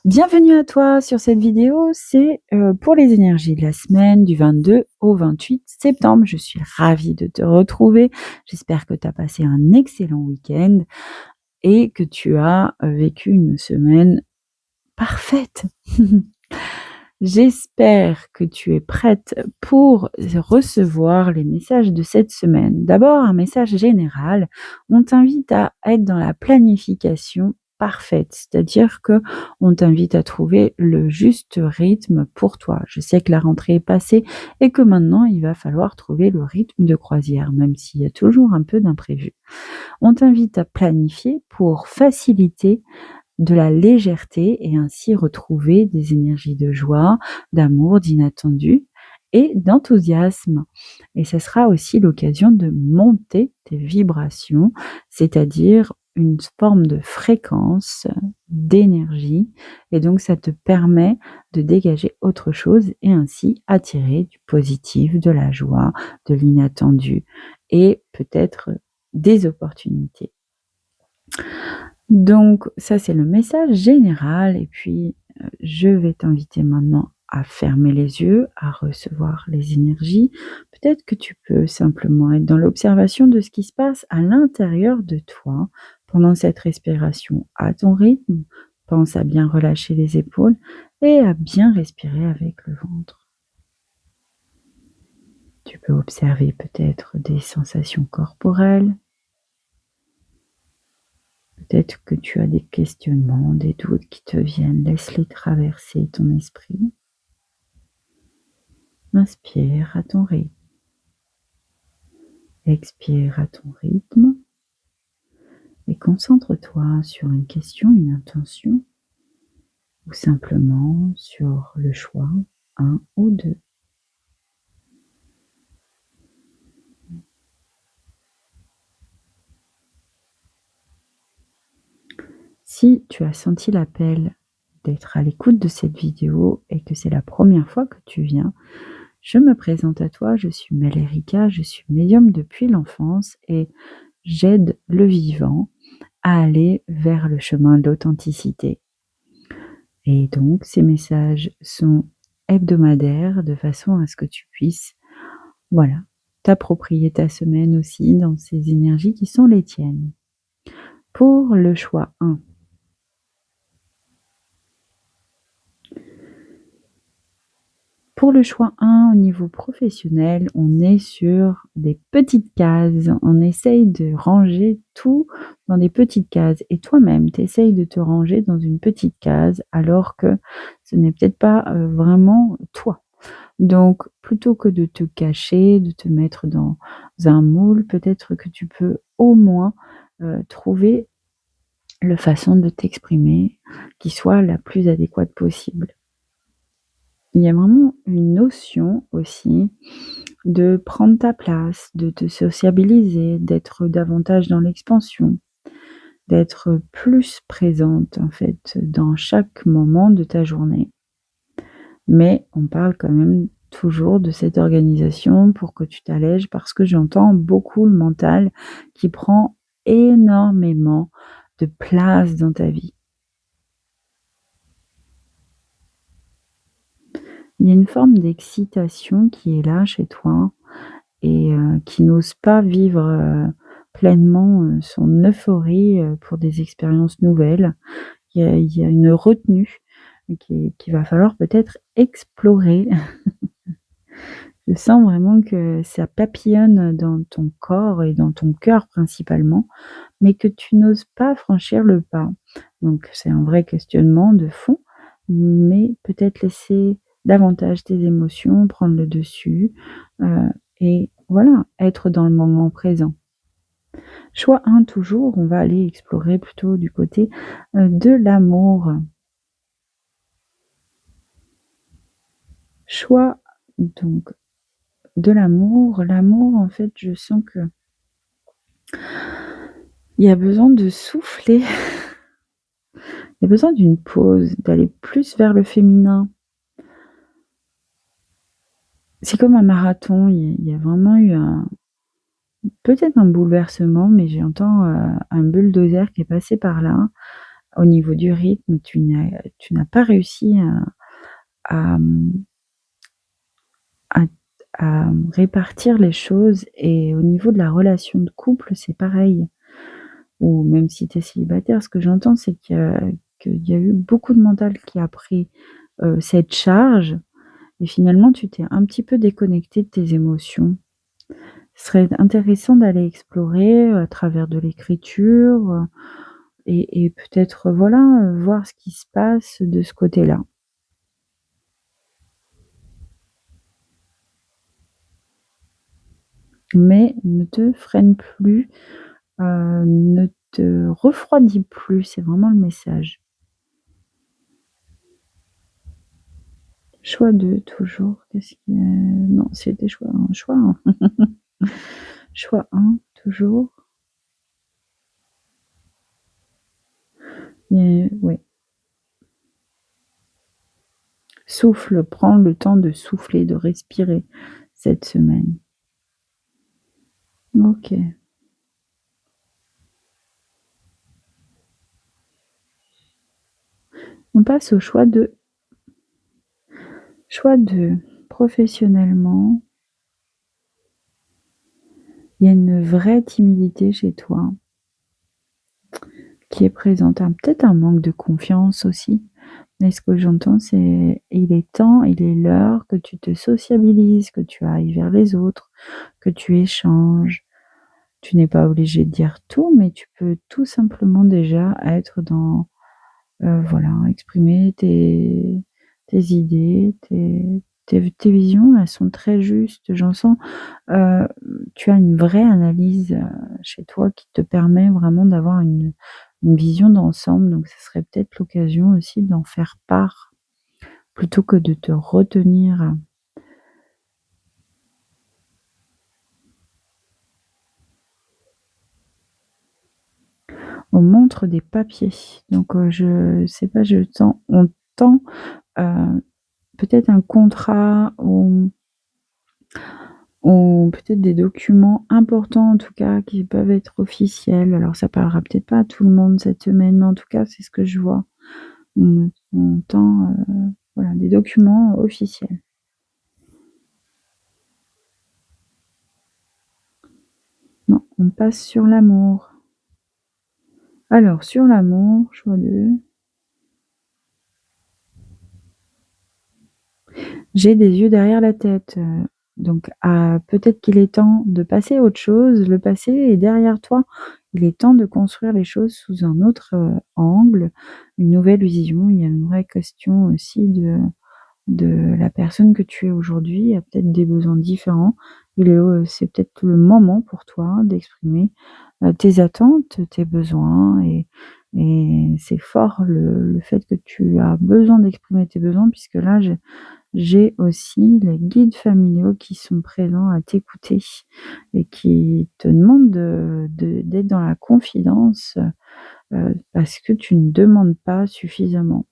Bienvenue à toi sur cette vidéo, c'est pour les énergies de la semaine du 22 au 28 septembre. Je suis ravie de te retrouver. J'espère que tu as passé un excellent week-end et que tu as vécu une semaine parfaite. J'espère que tu es prête pour recevoir les messages de cette semaine. D'abord, un message général. On t'invite à être dans la planification parfaite, c'est-à-dire que on t'invite à trouver le juste rythme pour toi. Je sais que la rentrée est passée et que maintenant, il va falloir trouver le rythme de croisière, même s'il y a toujours un peu d'imprévu. On t'invite à planifier pour faciliter de la légèreté et ainsi retrouver des énergies de joie, d'amour, d'inattendu et d'enthousiasme. Et ça sera aussi l'occasion de monter tes vibrations, c'est-à-dire une forme de fréquence, d'énergie. Et donc, ça te permet de dégager autre chose et ainsi attirer du positif, de la joie, de l'inattendu et peut-être des opportunités. Donc ça, c'est le message général et puis, je vais t'inviter maintenant à fermer les yeux, à recevoir les énergies. Peut-être que tu peux simplement être dans l'observation de ce qui se passe à l'intérieur de toi pendant cette respiration à ton rythme. Pense à bien relâcher les épaules et à bien respirer avec le ventre. Tu peux observer peut-être des sensations corporelles. Peut-être que tu as des questionnements, des doutes qui te viennent. Laisse-les traverser ton esprit. Inspire à ton rythme. Expire à ton rythme. Et concentre-toi sur une question, une intention, ou simplement sur le choix, un ou deux. Si tu as senti l'appel d'être à l'écoute de cette vidéo et que c'est la première fois que tu viens, je me présente à toi, je suis Mel Erika, je suis médium depuis l'enfance et j'aide le vivant à aller vers le chemin de l'authenticité. Et donc, ces messages sont hebdomadaires de façon à ce que tu puisses, voilà, t'approprier ta semaine aussi dans ces énergies qui sont les tiennes. Pour le choix 1, Pour le choix 1, au niveau professionnel, on est sur des petites cases. On essaye de ranger tout dans des petites cases. Et toi-même, tu essayes de te ranger dans une petite case alors que ce n'est peut-être pas vraiment toi. Donc, plutôt que de te cacher, de te mettre dans un moule, peut-être que tu peux au moins trouver la façon de t'exprimer qui soit la plus adéquate possible. Il y a vraiment une notion aussi de prendre ta place, de te sociabiliser, d'être davantage dans l'expansion, d'être plus présente en fait dans chaque moment de ta journée. Mais on parle quand même toujours de cette organisation pour que tu t'allèges parce que j'entends beaucoup le mental qui prend énormément de place dans ta vie. Il y a une forme d'excitation qui est là chez toi et qui n'ose pas vivre pleinement son euphorie pour des expériences nouvelles. Il y a une retenue qu'il va falloir peut-être explorer. Je sens vraiment que ça papillonne dans ton corps et dans ton cœur principalement, mais que tu n'oses pas franchir le pas. Donc c'est un vrai questionnement de fond, mais peut-être laisser davantage tes émotions prendre le dessus, et voilà, être dans le moment présent. Choix 1 toujours, on va aller explorer plutôt du côté, de l'amour. Choix donc de l'amour. L'amour, en fait, je sens que il y a besoin de souffler. Il y a besoin d'une pause, d'aller plus vers le féminin. C'est comme un marathon, il y a vraiment eu peut-être un bouleversement, mais j'entends un bulldozer qui est passé par là, au niveau du rythme, tu n'as pas réussi à, mmh, à répartir les choses et au niveau de la relation de couple, c'est pareil. Ou même si tu es célibataire, ce que j'entends, c'est qu'il y a eu beaucoup de mental qui a pris, cette charge et finalement tu t'es un petit peu déconnecté de tes émotions. Ce serait intéressant d'aller explorer à travers de l'écriture, et peut-être, voilà, voir ce qui se passe de ce côté-là. Mais ne te freine plus, ne te refroidis plus, c'est vraiment le message. Choix 2 toujours, qu'est-ce qu'il y a? Non, c'était choix 1. Choix 1 toujours. Et ouais, souffle, prends le temps de souffler, de respirer cette semaine. OK. On passe au choix 2. Choix 2, professionnellement, il y a une vraie timidité chez toi qui est présente, peut-être un manque de confiance aussi. Mais ce que j'entends, c'est il est temps, il est l'heure que tu te sociabilises, que tu ailles vers les autres, que tu échanges. Tu n'es pas obligé de dire tout, mais tu peux tout simplement déjà être dans, voilà, exprimer tes idées, tes visions, elles sont très justes. J'en sens, heu, tu as une vraie analyse, chez toi qui te permet vraiment d'avoir une vision d'ensemble, donc ce serait peut-être l'occasion aussi d'en faire part plutôt que de te retenir. On montre des papiers, donc je sais pas, je sens on tend, peut-être un contrat ou peut-être des documents importants, en tout cas, qui peuvent être officiels. Alors ça parlera peut-être pas à tout le monde cette semaine, mais en tout cas, c'est ce que je vois. On tend, voilà, des documents officiels. Non, on passe sur l'amour. Alors sur l'amour, choix 2. J'ai des yeux derrière la tête, donc peut-être qu'il est temps de passer à autre chose. Le passé est derrière toi. Il est temps de construire les choses sous un autre, angle, une nouvelle vision. Il y a une vraie question aussi de la personne que tu es aujourd'hui, a peut-être des besoins différents. C'est peut-être le moment pour toi d'exprimer, tes attentes, tes besoins et c'est fort le fait que tu as besoin d'exprimer tes besoins puisque là, j'ai aussi les guides familiaux qui sont présents à t'écouter et qui te demandent d'être dans la confidence, parce que tu ne demandes pas suffisamment.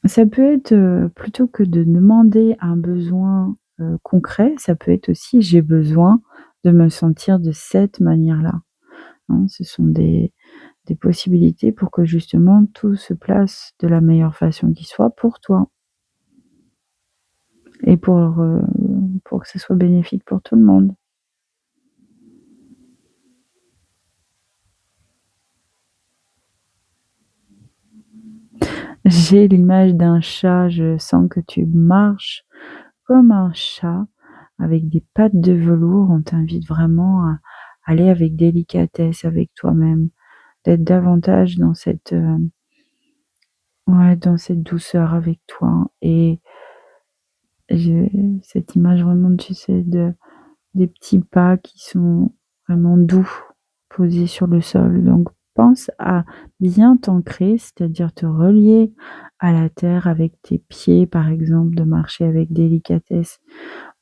Ça peut être, plutôt que de demander un besoin, concret, ça peut être aussi: «J'ai besoin de me sentir de cette manière-là», hein. Ce sont des possibilités pour que justement tout se place de la meilleure façon qui soit pour toi et pour que ce soit bénéfique pour tout le monde. J'ai l'image d'un chat, je sens que tu marches comme un chat avec des pattes de velours. On t'invite vraiment à aller avec délicatesse avec toi-même, d'être davantage dans ouais, dans cette douceur avec toi et j'ai cette image vraiment, tu sais, des petits pas qui sont vraiment doux, posés sur le sol. Donc pense à bien t'ancrer, c'est-à-dire te relier à la terre avec tes pieds, par exemple, de marcher avec délicatesse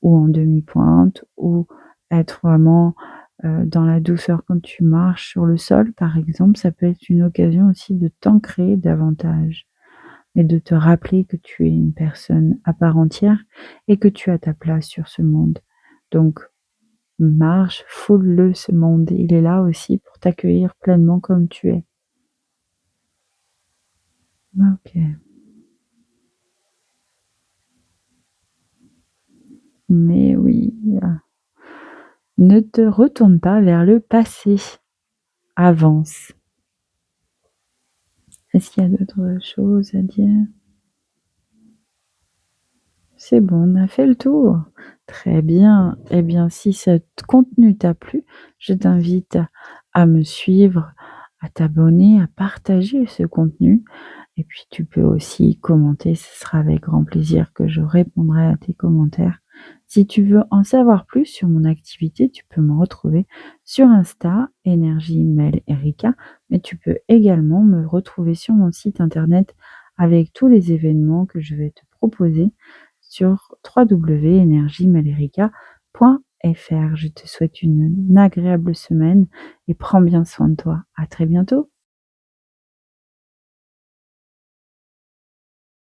ou en demi-pointe ou être vraiment, dans la douceur quand tu marches sur le sol, par exemple. Ça peut être une occasion aussi de t'ancrer davantage et de te rappeler que tu es une personne à part entière et que tu as ta place sur ce monde. Donc marche, foule-le ce monde. Il est là aussi pour t'accueillir pleinement comme tu es. OK. Mais oui, ne te retourne pas vers le passé, avance. Est-ce qu'il y a d'autres choses à dire? C'est bon, on a fait le tour. Très bien. Eh bien, si ce contenu t'a plu, je t'invite à me suivre, à t'abonner, à partager ce contenu et puis tu peux aussi commenter, ce sera avec grand plaisir que je répondrai à tes commentaires. Si tu veux en savoir plus sur mon activité, tu peux me retrouver sur Insta, Énergie Mel Erika, mais tu peux également me retrouver sur mon site internet avec tous les événements que je vais te proposer sur www.energiemelerica.fr. Je te souhaite une agréable semaine et prends bien soin de toi. À très bientôt.